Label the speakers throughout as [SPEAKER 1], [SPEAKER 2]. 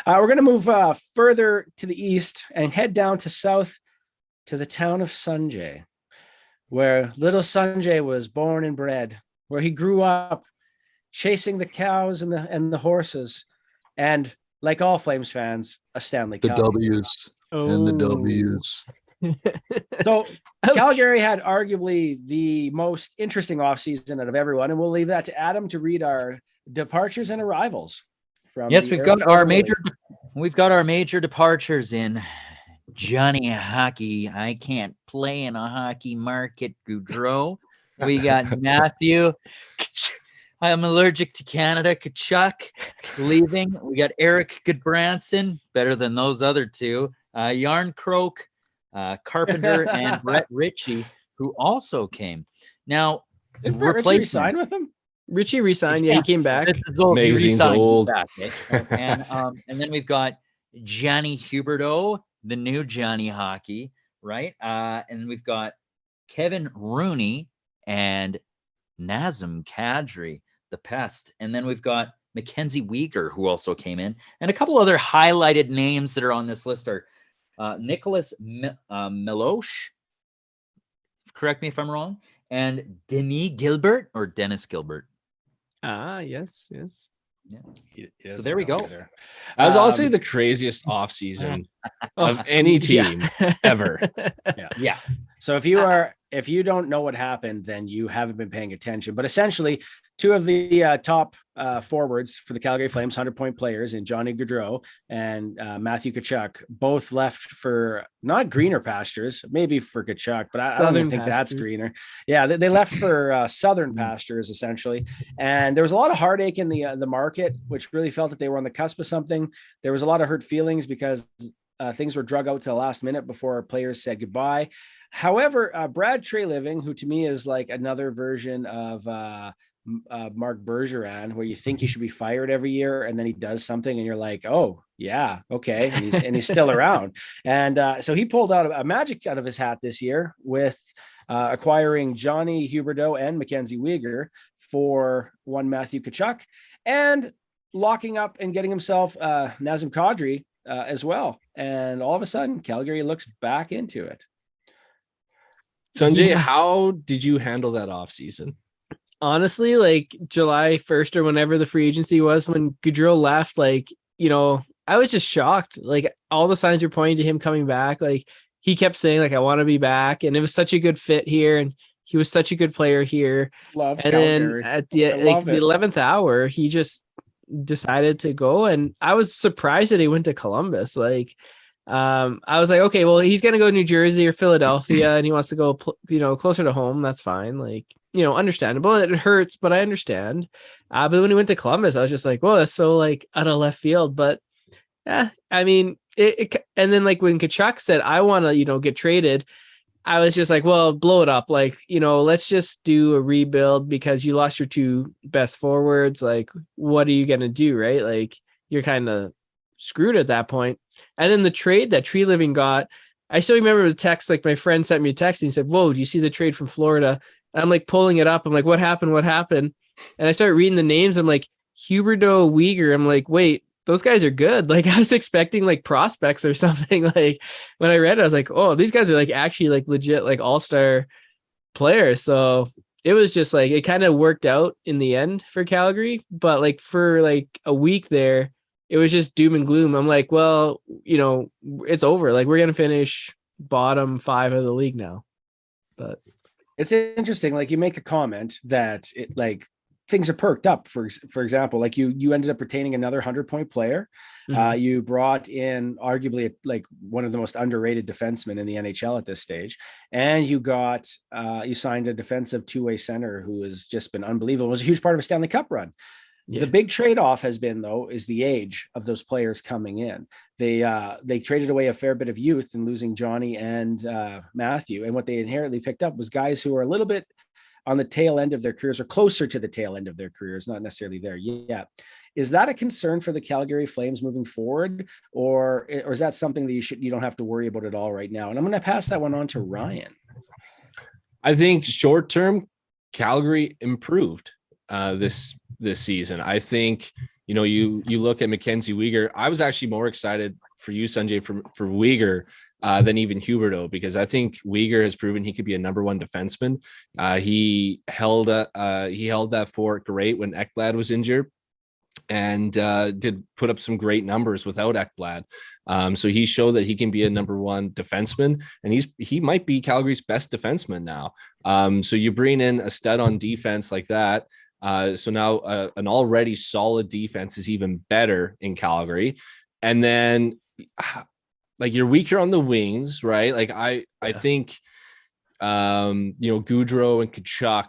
[SPEAKER 1] We're going to move further to the east and head down to south to the town of Sanjay, where little Sanjay was born and bred, where he grew up chasing the cows and the horses, and like all Flames fans, a Stanley
[SPEAKER 2] The
[SPEAKER 1] Cup.
[SPEAKER 2] W's and the W's.
[SPEAKER 1] So
[SPEAKER 3] Ouch.
[SPEAKER 1] Calgary had arguably the most interesting offseason out of everyone, and we'll leave that to Adam to read our departures and arrivals.
[SPEAKER 4] Yes, we've got our major departures in. Johnny Hockey. I can't play in a hockey market, Goudreau. We got Matthew. I'm allergic to Canada. Kachuk leaving. We got Eric Goodbranson, better than those other two. Yarn Croak, Carpenter, and Brett Ritchie, who also came. Now,
[SPEAKER 1] did Brett Ritchie sign with him?
[SPEAKER 3] Richie resigned. Yeah, he came back.
[SPEAKER 4] This is old.
[SPEAKER 5] Amazing's old.
[SPEAKER 4] Back, eh? And then we've got Johnny Huberdeau, the new Johnny Hockey, right? And we've got Kevin Rooney and Nazem Kadri, the pest. And then we've got Mackenzie Weegar, who also came in. And a couple other highlighted names that are on this list are Nicholas Milosh, correct me if I'm wrong, and Dennis Gilbert.
[SPEAKER 3] Yes.
[SPEAKER 4] Yeah. So there we go.
[SPEAKER 5] That was also the craziest offseason of any team ever.
[SPEAKER 1] Yeah. So if you don't know what happened, then you haven't been paying attention. But essentially, two of the top forwards for the Calgary Flames, 100-point players, in Johnny Gaudreau and Matthew Tkachuk, both left for not greener pastures, maybe for Tkachuk, but I don't even think that's greener. Yeah, they left for southern pastures, essentially. And there was a lot of heartache in the market, which really felt that they were on the cusp of something. There was a lot of hurt feelings because things were drug out to the last minute before players said goodbye. However, Brad Treliving, who to me is like another version of Mark Bergeron, where you think he should be fired every year and then he does something and you're like, oh yeah, okay, and he's still around. And so he pulled out a magic out of his hat this year with acquiring Johnny Huberdeau and Mackenzie Weegar for one Matthew Tkachuk, and locking up and getting himself Nazem Kadri as well. And all of a sudden, Calgary looks back into it.
[SPEAKER 5] Sanjay, how did you handle that offseason?
[SPEAKER 3] Honestly, like July 1st or whenever the free agency was, when Gaudreau left, like, I was just shocked. Like, all the signs were pointing to him coming back. Like, he kept saying, like, I want to be back. And it was such a good fit here. And he was such a good player here.
[SPEAKER 1] Love
[SPEAKER 3] and
[SPEAKER 1] Calgary.
[SPEAKER 3] Then at the 11th hour, he just decided to go. And I was surprised that he went to Columbus. Like, I was like, okay, well, he's going to go to New Jersey or Philadelphia and he wants to go, closer to home. That's fine. Like, understandable. It hurts, but I understand. But when he went to Columbus, I was just like, well, that's so like out of left field. But yeah, I mean, and then like when Tkachuk said, I want to, get traded, I was just like, well, blow it up. Like, let's just do a rebuild because you lost your two best forwards. Like, what are you going to do? Right. Like, you're kind of screwed at that point. And then the trade that Treliving got, I still remember the text, like my friend sent me a text and he said, whoa, do you see the trade from Florida? And I'm like pulling it up. I'm like, what happened? And I started reading the names. I'm like, Huberdeau, Weegar. I'm like, wait, those guys are good. Like, I was expecting like prospects or something. Like, when I read it, I was like, oh, these guys are like actually like legit, like all-star players. So it was just like, it kind of worked out in the end for Calgary, but like for like a week there, it was just doom and gloom. I'm like, well, it's over. Like, we're going to finish bottom 5 of the league now. But
[SPEAKER 1] it's interesting. Like, you make the comment that it like things are perked up. For example, like you ended up retaining another 100-point player. Mm-hmm. You brought in arguably like one of the most underrated defensemen in the NHL at this stage. And you signed a defensive two-way center who has just been unbelievable. It was a huge part of a Stanley Cup run. Yeah. The big trade-off has been, though, is the age of those players coming in. They traded away a fair bit of youth in losing Johnny and Matthew. And what they inherently picked up was guys who are a little bit on the tail end of their careers or closer to the tail end of their careers, not necessarily there yet. Is that a concern for the Calgary Flames moving forward? Or is that something that you don't have to worry about at all right now? And I'm going to pass that one on to Ryan.
[SPEAKER 5] I think short-term, Calgary improved this season. I think you look at Mackenzie Weegar. I was actually more excited for you, Sanjay, for Weegar than even Huberdeau, because I think Weegar has proven he could be a number one defenseman. He held that fort great when Ekblad was injured, and did put up some great numbers without Ekblad. So he showed that he can be a number one defenseman, and he might be Calgary's best defenseman now. So you bring in a stud on defense like that. So now an already solid defense is even better in Calgary. And then like you're weaker on the wings, right? Like I think, Gaudreau and Tkachuk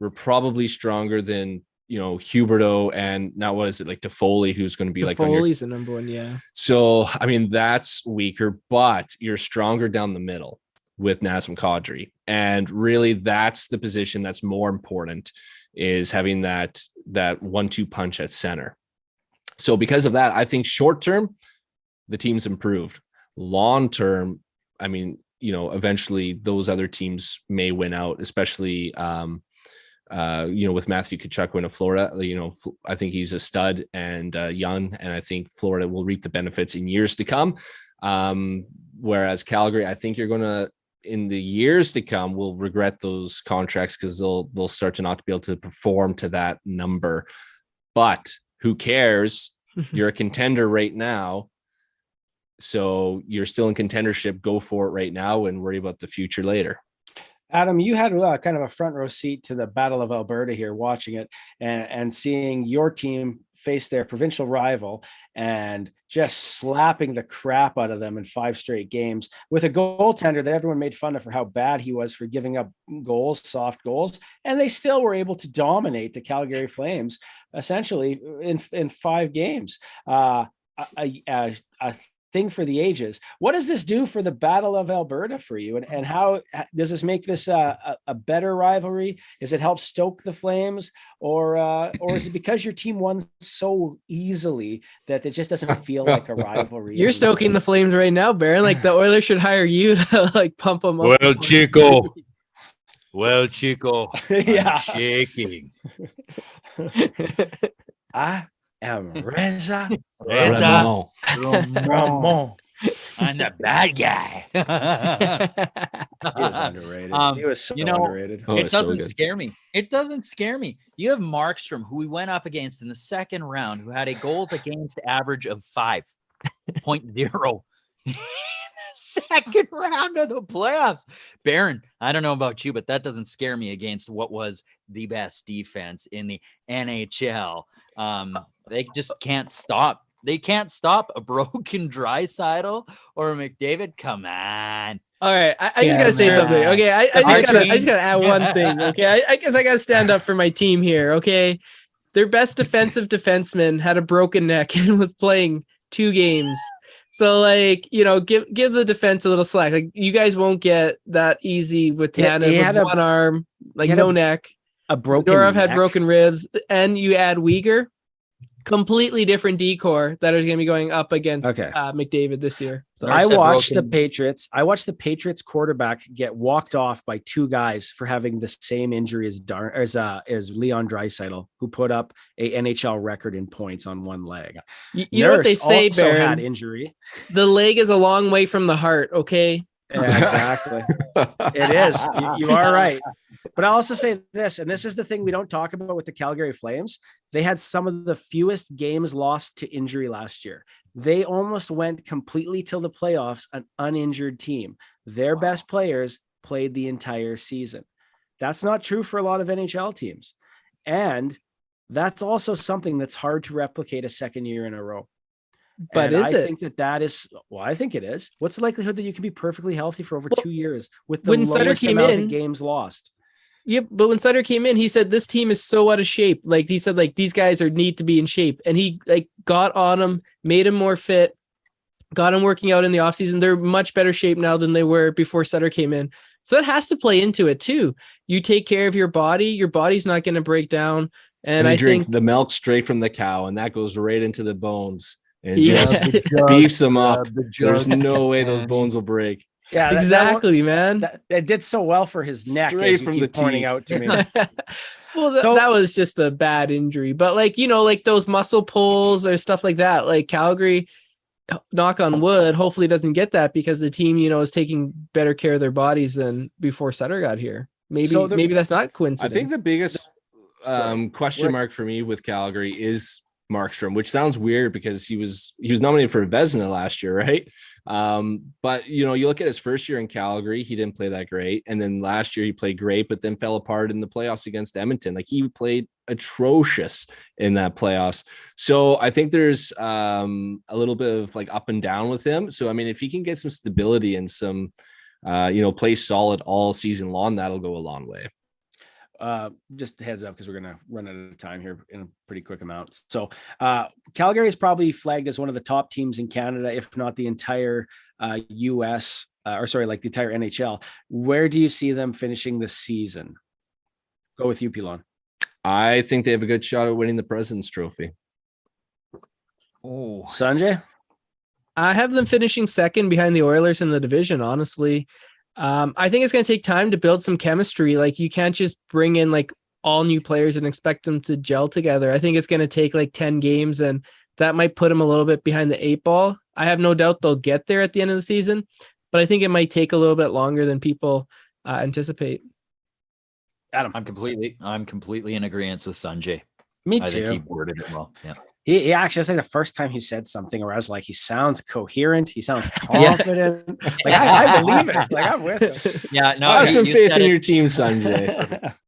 [SPEAKER 5] were probably stronger than, Huberdeau, and now what is it, like Toffoli, who's going to be like
[SPEAKER 3] Toffoli's the number one, yeah.
[SPEAKER 5] So I mean that's weaker, but you're stronger down the middle with Nazem Kadri, and really that's the position that's more important, is having that 1-2 punch at center. So because of that, I think short term the team's improved. Long term, I mean, eventually those other teams may win out, especially with Matthew Tkachuk going to Florida. I think he's a stud and young, and I think Florida will reap the benefits in years to come. Whereas Calgary, I think you're going to, in the years to come, will regret those contracts, because they'll start to not be able to perform to that number. But who cares? You're a contender right now. So you're still in contendership. Go for it right now and worry about the future later.
[SPEAKER 1] Adam, you had kind of a front row seat to the Battle of Alberta here, watching it and seeing your team face their provincial rival and just slapping the crap out of them in 5 straight games with a goaltender that everyone made fun of for how bad he was for giving up goals, soft goals. And they still were able to dominate the Calgary Flames essentially in 5 games. A thing for the ages. What does this do for the Battle of Alberta for you? And how does this make this a better rivalry? Is it help stoke the flames, or is it because your team won so easily that it just doesn't feel like a rivalry?
[SPEAKER 3] You're stoking the flames right now, Baron. Like the Oilers should hire you to like pump them up.
[SPEAKER 4] Well, Chico.
[SPEAKER 1] Yeah.
[SPEAKER 4] I'm shaking.
[SPEAKER 1] I am Reza
[SPEAKER 4] Reza
[SPEAKER 1] Ramon.
[SPEAKER 4] I'm the bad guy.
[SPEAKER 1] He was underrated. He was so underrated.
[SPEAKER 5] Oh,
[SPEAKER 4] It
[SPEAKER 5] it's so
[SPEAKER 4] doesn't
[SPEAKER 5] good.
[SPEAKER 4] scare me. It doesn't scare me. You have Markstrom, who we went up against in the second round, who had a goals against average of 5.0 in the second round of the playoffs. Baron, I don't know about you, but that doesn't scare me against what was the best defense in the NHL. They just can't stop. They can't stop a broken Draisaitl or a McDavid. Come on.
[SPEAKER 3] All right, I just gotta say something. Okay, I just gotta add one thing. Okay, I guess I gotta stand up for my team here. Okay, their best defensive defenseman had a broken neck and was playing 2 games. So give the defense a little slack. Like you guys won't get that easy with Tanev with one arm, no neck.
[SPEAKER 1] A broken
[SPEAKER 3] Dorov had
[SPEAKER 1] neck.
[SPEAKER 3] broken ribs, and you add Weegar. Completely different decor that is going to be going up against McDavid this year. So
[SPEAKER 1] I watched the Patriots. I watched the Patriots quarterback get walked off by 2 guys for having the same injury as Leon Draisaitl, who put up a NHL record in points on one leg.
[SPEAKER 3] You know what they say,
[SPEAKER 1] also
[SPEAKER 3] Baron?
[SPEAKER 1] had injury.
[SPEAKER 3] The leg is a long way from the heart. Okay.
[SPEAKER 1] Yeah, exactly. It is. You are right. But I'll also say this, and this is the thing we don't talk about with the Calgary Flames. They had some of the fewest games lost to injury last year. They almost went completely till the playoffs, an uninjured team. Their best players played the entire season. That's not true for a lot of NHL teams. And that's also something that's hard to replicate a second year in a row.
[SPEAKER 3] But
[SPEAKER 1] and
[SPEAKER 3] is
[SPEAKER 1] I
[SPEAKER 3] it?
[SPEAKER 1] think that is, well, I think it is. What's the likelihood that you can be perfectly healthy for over 2 years with the
[SPEAKER 3] when Sutter
[SPEAKER 1] lowest
[SPEAKER 3] came
[SPEAKER 1] amount
[SPEAKER 3] in-
[SPEAKER 1] of games lost?
[SPEAKER 3] Yep, but when Sutter came in, he said this team is so out of shape. Like he said, these guys need to be in shape, and he got on them, made them more fit, got them working out in the offseason. They're much better shape now than they were before Sutter came in. So that has to play into it too. You take care of your body. Your body's not going to break down. And I
[SPEAKER 5] drink
[SPEAKER 3] think
[SPEAKER 5] the milk straight from the cow, and that goes right into the bones and
[SPEAKER 3] Yeah.
[SPEAKER 5] just beefs them up. There's no way those bones will break.
[SPEAKER 1] Yeah,
[SPEAKER 3] exactly, man.
[SPEAKER 1] It did so well for his neck,
[SPEAKER 5] Straight
[SPEAKER 1] as you
[SPEAKER 5] from
[SPEAKER 1] keep
[SPEAKER 5] the
[SPEAKER 1] pointing
[SPEAKER 5] teeth.
[SPEAKER 1] out to me.
[SPEAKER 3] Well,
[SPEAKER 1] So-
[SPEAKER 3] that was just a bad injury, but like, you know, like those muscle pulls or stuff like that, like Calgary, knock on wood, hopefully doesn't get that because the team, you know, is taking better care of their bodies than before Sutter got here. Maybe that's not
[SPEAKER 5] I
[SPEAKER 3] coincidence.
[SPEAKER 5] think the biggest
[SPEAKER 1] So,
[SPEAKER 5] question mark for me with Calgary is Markstrom, which sounds weird because he was nominated for Vezina last year, right? But you know, you look at his first year in Calgary, he didn't play that great, and then last year he played great, but then fell apart in the playoffs against Edmonton. Like he played atrocious in that playoffs. So I think there's a little bit of like up and down with him. So I mean, if he can get some stability and some play solid all season long, that'll go a long way.
[SPEAKER 1] Just heads up because we're gonna run out of time here in a pretty quick amount. So Calgary is probably flagged as one of the top teams in Canada, if not the entire US, like the entire NHL. Where do you see them finishing the season? Go with you, Pilon.
[SPEAKER 5] I think they have a good shot at winning the President's Trophy.
[SPEAKER 4] Oh,
[SPEAKER 1] Sanjay?
[SPEAKER 3] I have them finishing second behind the Oilers in the division, honestly. I think it's going to take time to build some chemistry. Like you can't just bring in like all new players and expect them to gel together. I think it's going to take like 10 games and that might put them a little bit behind the 8 ball. I have no doubt they'll get there at the end of the season, but I think it might take a little bit longer than people anticipate.
[SPEAKER 1] Adam?
[SPEAKER 4] I'm completely in agreement with Sanjay.
[SPEAKER 1] Me
[SPEAKER 4] I think he
[SPEAKER 1] too.
[SPEAKER 4] worded it well. Yeah.
[SPEAKER 1] He actually, that's like the first time he said something where I was like, he sounds coherent. He sounds confident. Like I believe it. Like I'm with him.
[SPEAKER 4] Yeah. No.
[SPEAKER 5] Have some
[SPEAKER 4] you
[SPEAKER 5] faith
[SPEAKER 4] said
[SPEAKER 5] in
[SPEAKER 4] it.
[SPEAKER 5] your team, Sanjay.